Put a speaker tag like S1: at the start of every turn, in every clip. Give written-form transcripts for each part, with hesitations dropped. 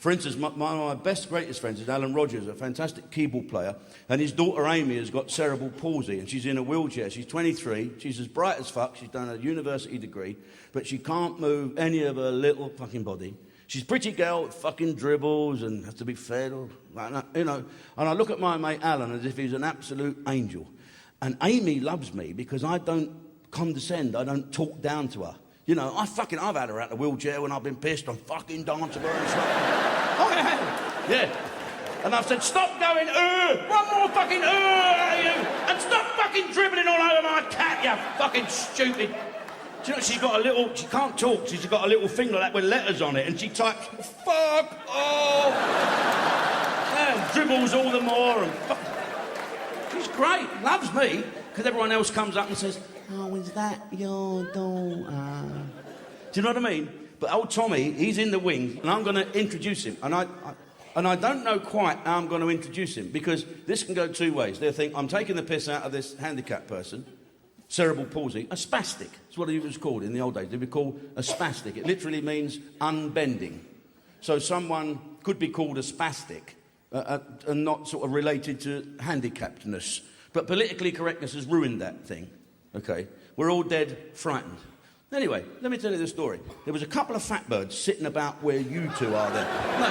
S1: For instance, one of my greatest friends is Alan Rogers, a fantastic keyboard player, and his daughter Amy has got cerebral palsy, and she's in a wheelchair. She's 23, she's as bright as fuck, she's done a university degree, but she can't move any of her little fucking body. She's a pretty girl with fucking dribbles and has to be fed, or, you know. And I look at my mate Alan as if he's an absolute angel. And Amy loves me because I don't condescend, I don't talk down to her. You know, I've had her out the wheelchair when I've been pissed. I'm fucking dancing with her and stuff. Oh, yeah. And I've said, stop going, one more fucking, at you, and stop fucking dribbling all over my cat, you fucking stupid. Do you know, she's got a little, she can't talk, she's got a little thing like that with letters on it, and she types, fuck off. Yeah, dribbles all the more, and fuck. She's great, loves me, because everyone else comes up and says, oh, is that your daughter? Do you know what I mean? But old Tommy, he's in the wings, and I'm going to introduce him. And I don't know quite how I'm going to introduce him, because this can go two ways. They'll think, I'm taking the piss out of this handicapped person, cerebral palsy, a spastic. That's what he was called in the old days. They were called a spastic. It literally means unbending. So someone could be called a spastic, and not sort of related to handicappedness. But politically correctness has ruined that thing. Okay, we're all dead frightened. Anyway, let me tell you the story. There was a couple of fat birds sitting about where you two are there. No.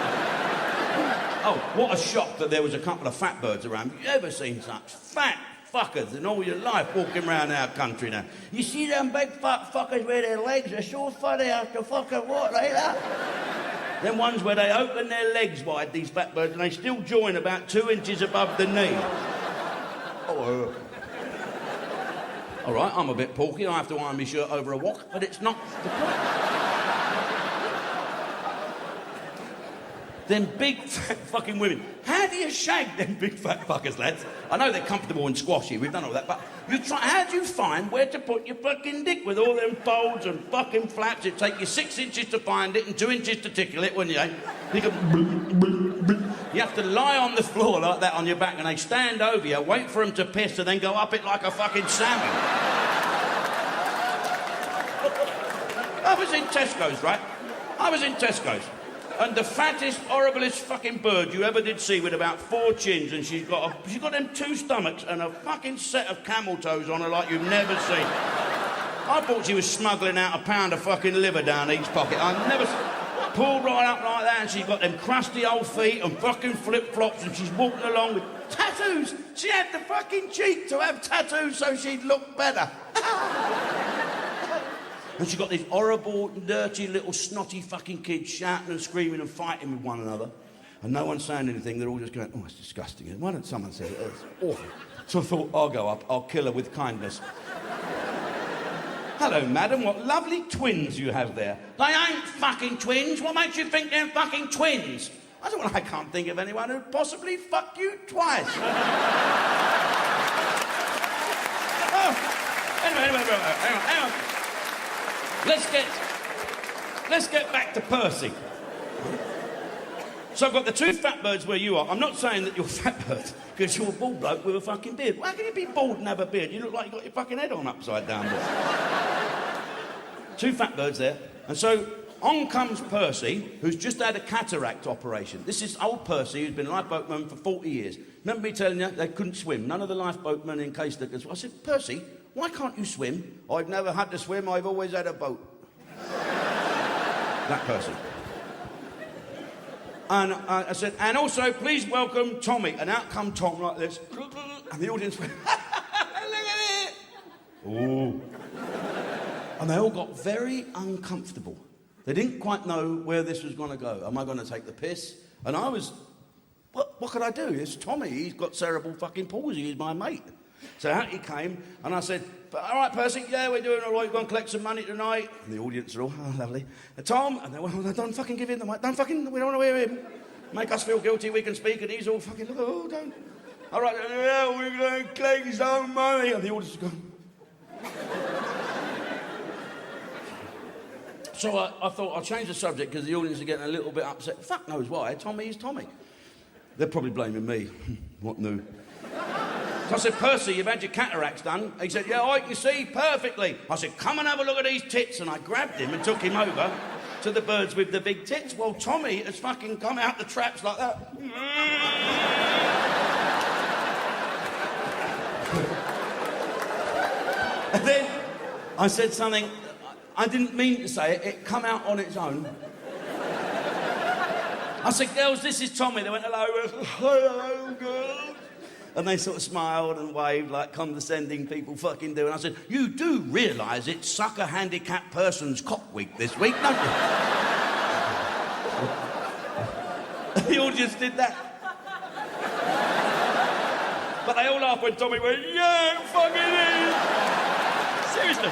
S1: Oh, what a shock that there was a couple of fat birds around. Have you ever seen such fat fuckers in all your life walking around our country now? You see them big fat fuckers where their legs are so funny after fucking what, like that? Them ones where they open their legs wide, these fat birds, and they still join about 2 inches above the knee. Oh, all right, I'm a bit porky, I have to iron my shirt over a wok, but it's not the point. Them big fat fucking women. How do you shag them big fat fuckers, lads? I know they're comfortable and squashy, we've done all that, but how do you find where to put your fucking dick with all them folds and fucking flaps? It'd take you 6 inches to find it and 2 inches to tickle it, wouldn't you? You have to lie on the floor like that on your back, and they stand over you, wait for them to piss, and then go up it like a fucking salmon. I was in Tesco's, right? And the fattest, horriblest fucking bird you ever did see with about 4 chins, and she's got them 2 stomachs and a fucking set of camel toes on her like you've never seen. I thought she was smuggling out a pound of fucking liver down each pocket. Pulled right up like that, and she's got them crusty old feet and fucking flip-flops, and she's walking along with tattoos. She had the fucking cheek to have tattoos so she'd look better. And she got these horrible, dirty, little snotty fucking kids shouting and screaming and fighting with one another. And no one's saying anything, they're all just going, oh, it's disgusting. Why don't someone say it? Oh, it's awful. So I thought, I'll go up, I'll kill her with kindness. Hello, madam, what lovely twins you have there. They ain't fucking twins. What makes you think they're fucking twins? I can't think of anyone who'd possibly fuck you twice. Anyway, hang on. Let's get back to Percy. So I've got the 2 fat birds where you are. I'm not saying that you're fat birds, because you're a bald bloke with a fucking beard. How can you be bald and have a beard? You look like you got your fucking head on upside down there. 2 fat birds there. And so on comes Percy, who's just had a cataract operation. This is old Percy, who's been a lifeboatman for 40 years. Remember me telling you they couldn't swim? None of the lifeboatmen in case they could swim. I said, Percy, why can't you swim? I've never had to swim, I've always had a boat. That person. And I said, and also, please welcome Tommy. And out come Tom like this. And the audience went, look at it. Ooh. And they all got very uncomfortable. They didn't quite know where this was going to go. Am I going to take the piss? And I was, what could I do? It's Tommy, he's got cerebral fucking palsy, he's my mate. So out he came, and I said, all right, Percy, yeah, we're doing all right, we're going to collect some money tonight. And the audience are all, oh, lovely. Tom, and they went, oh, don't fucking give him the mic, we don't want to hear him. Make us feel guilty, we can speak, and he's all fucking, look, oh, don't. All right, yeah, we're going to collect some money. And the audience is going. So I thought I'll change the subject because the audience are getting a little bit upset. Fuck knows why, Tommy is Tommy. They're probably blaming me. What new? So I said, Percy, you've had your cataracts done. He said, yeah, I can see perfectly. I said, come and have a look at these tits. And I grabbed him and took him over. to the birds with the big tits. Well, Tommy has fucking come out the traps like that. And then I said something, I didn't mean to say it, it come out on its own. I said, girls, this is Tommy. They went, hello, hello, girls. And they sort of smiled and waved like condescending people fucking do. And I said, you do realise it's sucker handicapped person's cock week this week, don't you? The audience did that. But they all laughed when Tommy went, yeah, it fucking is. Seriously.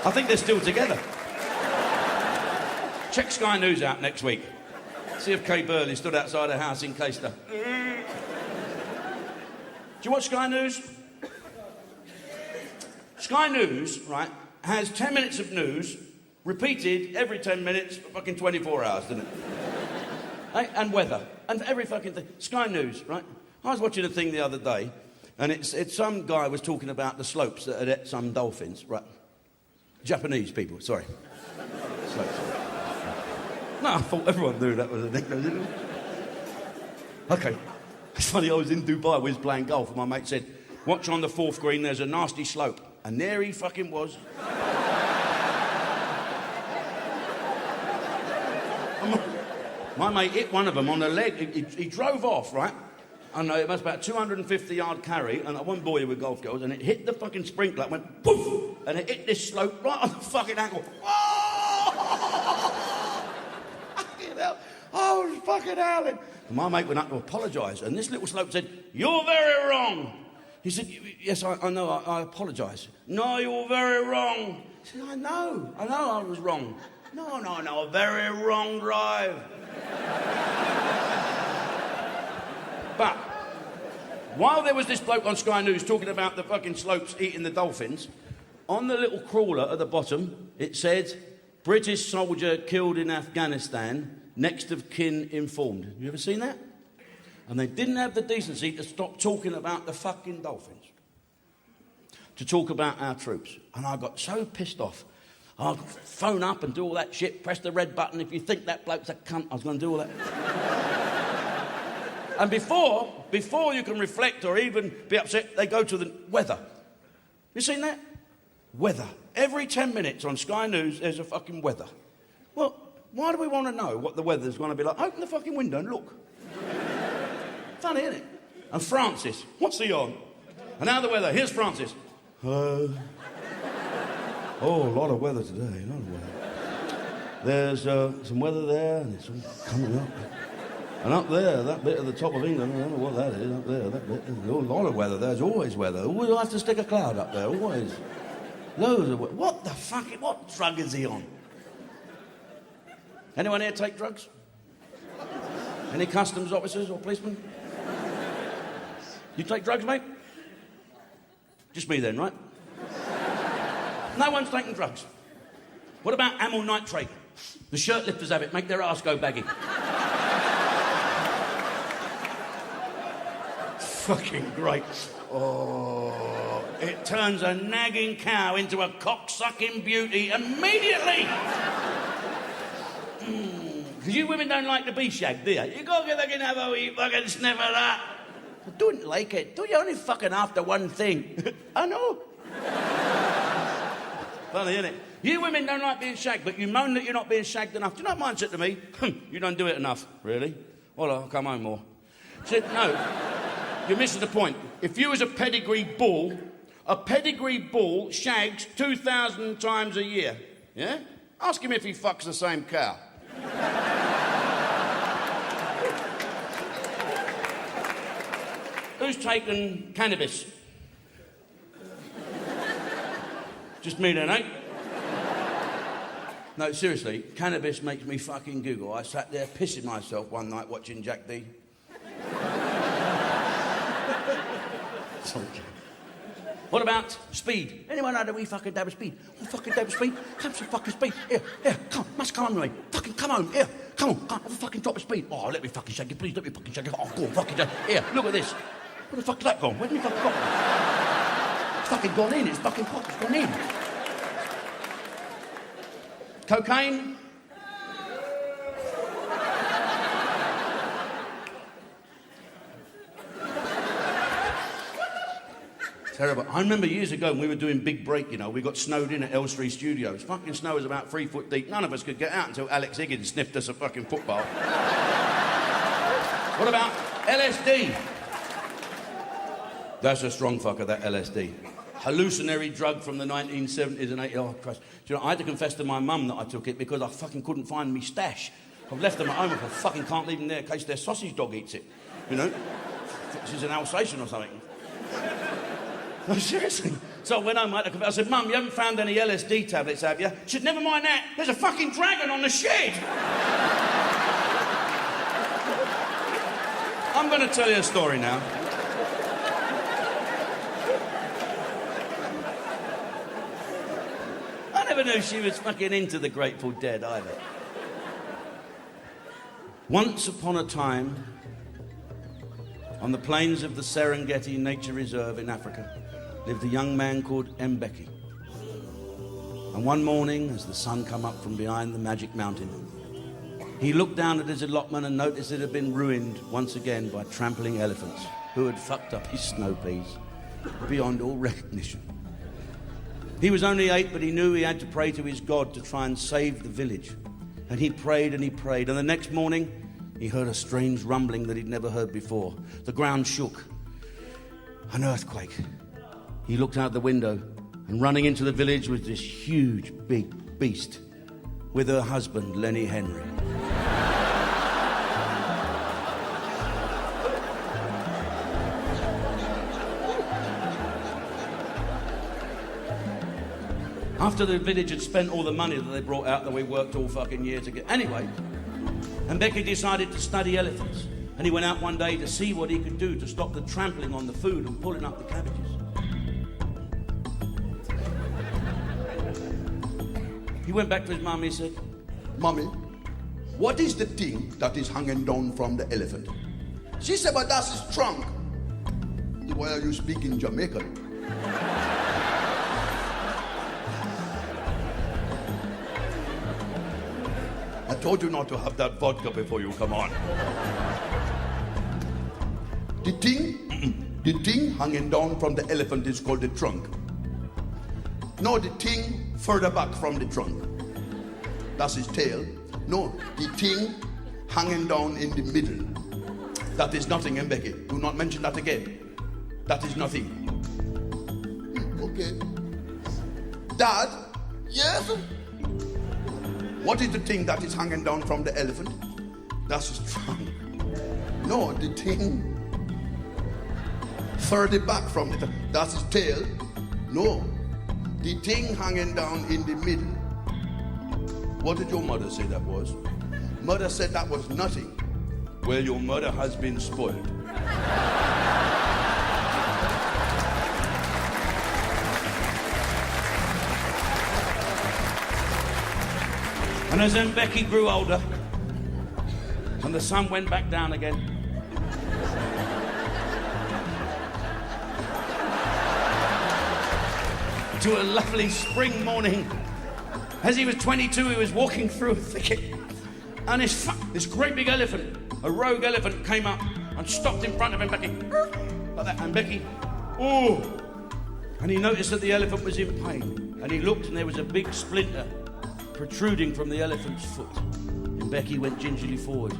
S1: I think they're still together. Check Sky News out next week. See if Kay Burley stood outside her house in Caister. Do you watch Sky News? Sky News, right, has 10 minutes of news repeated every 10 minutes for fucking 24 hours, doesn't it? Hey? And weather. And every fucking thing. Sky News, right? I was watching a thing the other day, and it's some guy was talking about the slopes that had ate some dolphins, right? Japanese people, sorry. Slopes. No, I thought everyone knew that was a nickname, didn't they? OK. It's funny, I was in Dubai, we was playing golf, and my mate said, watch on the fourth green, there's a nasty slope. And there he fucking was. My mate hit one of them on the leg. He drove off, right? I know, it was about a 250-yard carry, and I wasn't boy with golf girls, and it hit the fucking sprinkler, went poof, and it hit this slope right on the fucking ankle. I was fucking howling. And my mate went up to apologise, and this little slope said, you're very wrong. He said, yes, I know, I apologise. No, you're very wrong. He said, I know I was wrong. No, very wrong drive. But while there was this bloke on Sky News talking about the fucking slopes eating the dolphins, on the little crawler at the bottom, it said, British soldier killed in Afghanistan, next of kin informed. You ever seen that? And they didn't have the decency to stop talking about the fucking dolphins, to talk about our troops. And I got so pissed off. I'd phone up and do all that shit, press the red button. If you think that bloke's a cunt, I was going to do all that. And before you can reflect or even be upset, they go to the weather. You seen that? Weather. Every 10 minutes on Sky News, there's a fucking weather. Well, why do we want to know what the weather's going to be like? Open the fucking window and look. Funny, isn't it? And Francis, what's he on? And now the weather. Here's Francis. Hello. Oh, a lot of weather today, a lot of weather. There's some weather there, and it's all coming up. And up there, that bit at the top of England, I don't know what that is, up there, that bit, there's a lot of weather. There's always weather. Always have to stick a cloud up there, always. Loads of weather. What the fuck, what drug is he on? Anyone here take drugs? Any customs officers or policemen? You take drugs, mate? Just me then, right? No one's taking drugs. What about amyl nitrate? The shirt lifters have it, make their arse go baggy. Fucking great. Oh, it turns a nagging cow into a cock-sucking beauty immediately. Because you women don't like to be shagged, do you? You go get fucking have a wee fucking sniff of that. I don't like it. Do you only fucking after one thing? I know. Funny, isn't it? You women don't like being shagged, but you moan that you're not being shagged enough. Do you know what mine said to me? You don't do it enough. Really? Well, I'll come home more. She said, no, you're missing the point. If you was a pedigree bull shags 2,000 times a year. Yeah? Ask him if he fucks the same cow. Who's taken cannabis? Just me then, eh? No, seriously, cannabis makes me fucking giggle. I sat there pissing myself one night watching Jack D. What about speed? Anyone had a wee fucking dab of speed? Oh, fucking dab of speed? Have some fucking speed. Here, come, must come on with me. Fucking come home, here, come on, have a fucking drop of speed. Oh, let me fucking shake it, please, let me fucking shake it. Oh, go on, fucking shake it. Here, look at this. Where the fuck's that gone? Where's my fucking cock? It's fucking gone in, it's fucking cock, it's gone in. Cocaine? Terrible. I remember years ago when we were doing Big Break, you know, we got snowed in at Elstree Studios. Fucking snow was about 3 foot deep. None of us could get out until Alex Higgins sniffed us a fucking football. What about LSD? That's a strong fucker, that LSD. Hallucinatory drug from the 1970s and 80s. Oh, Christ. Do you know, I had to confess to my mum that I took it because I fucking couldn't find me stash. I've left them at home. I fucking can't leave them there in case their sausage dog eats it. You know? She's an Alsatian or something. No, seriously. So I went home, I said, Mum, you haven't found any LSD tablets, have you? She said, never mind that. There's a fucking dragon on the shed. I'm going to tell you a story now. I never knew she was fucking into the Grateful Dead either. Once upon a time, on the plains of the Serengeti Nature Reserve in Africa, lived a young man called Mbeki. And one morning, as the sun came up from behind the magic mountain, he looked down at his allotment and noticed it had been ruined once again by trampling elephants who had fucked up his snow peas beyond all recognition. He was only 8, but he knew he had to pray to his God to try and save the village. And he prayed and he prayed. And the next morning, he heard a strange rumbling that he'd never heard before. The ground shook. An earthquake. He looked out the window, and running into the village was this huge, big beast with her husband, Lenny Henry. After the village had spent all the money that they brought out that we worked all fucking year to get. Anyway, Mbeki decided to study elephants. And he went out one day to see what he could do to stop the trampling on the food and pulling up the cabbages. He went back to his mum, he said,
S2: Mommy, what is the thing that is hanging down from the elephant? She said, but that's his trunk. Why are you speaking Jamaican? I told you not to have that vodka before you come on. The thing hanging down from the elephant is called the trunk. No, the thing further back from the trunk. That's his tail. No, the thing hanging down in the middle. That is nothing, Mbeki. Do not mention that again. That is nothing. Okay. Dad? Yes? What is the thing that is hanging down from the elephant? That's his trunk. No, the thing further back from it. That's his tail. No, the thing hanging down in the middle. What did your mother say that was? Mother said that was nothing. Well, your mother has been spoiled.
S1: And as Mbeki grew older, and the sun went back down again, to a lovely spring morning, as he was 22, he was walking through a thicket, and this great big elephant, a rogue elephant, came up and stopped in front of Mbeki, like that. And Mbeki, oh! And he noticed that the elephant was in pain, and he looked, and there was a big splinter protruding from the elephant's foot. And Mbeki went gingerly forward,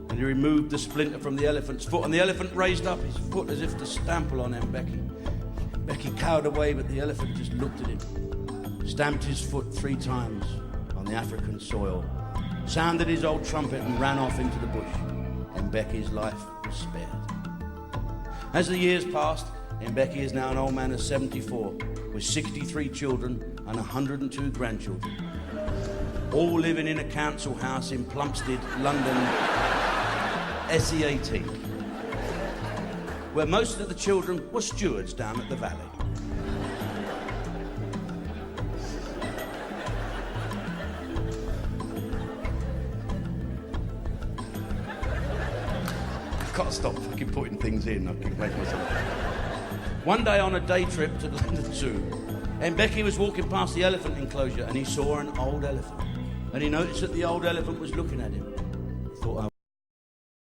S1: and he removed the splinter from the elephant's foot, and the elephant raised up his foot as if to stample on Mbeki. Mbeki cowered away, but the elephant just looked at him, stamped his foot 3 times on the African soil, sounded his old trumpet, and ran off into the bush. And Mbeki's life was spared. As the years passed, Mbeki is now an old man of 74, with 63 children and 102 grandchildren, all living in a council house in Plumstead, London, SE18, where most of the children were stewards down at the valley. I can't stop fucking putting things in. I keep making myself. One day on a day trip to the London Zoo, Mbeki was walking past the elephant enclosure and he saw an old elephant and he noticed that the old elephant was looking at him. Thought,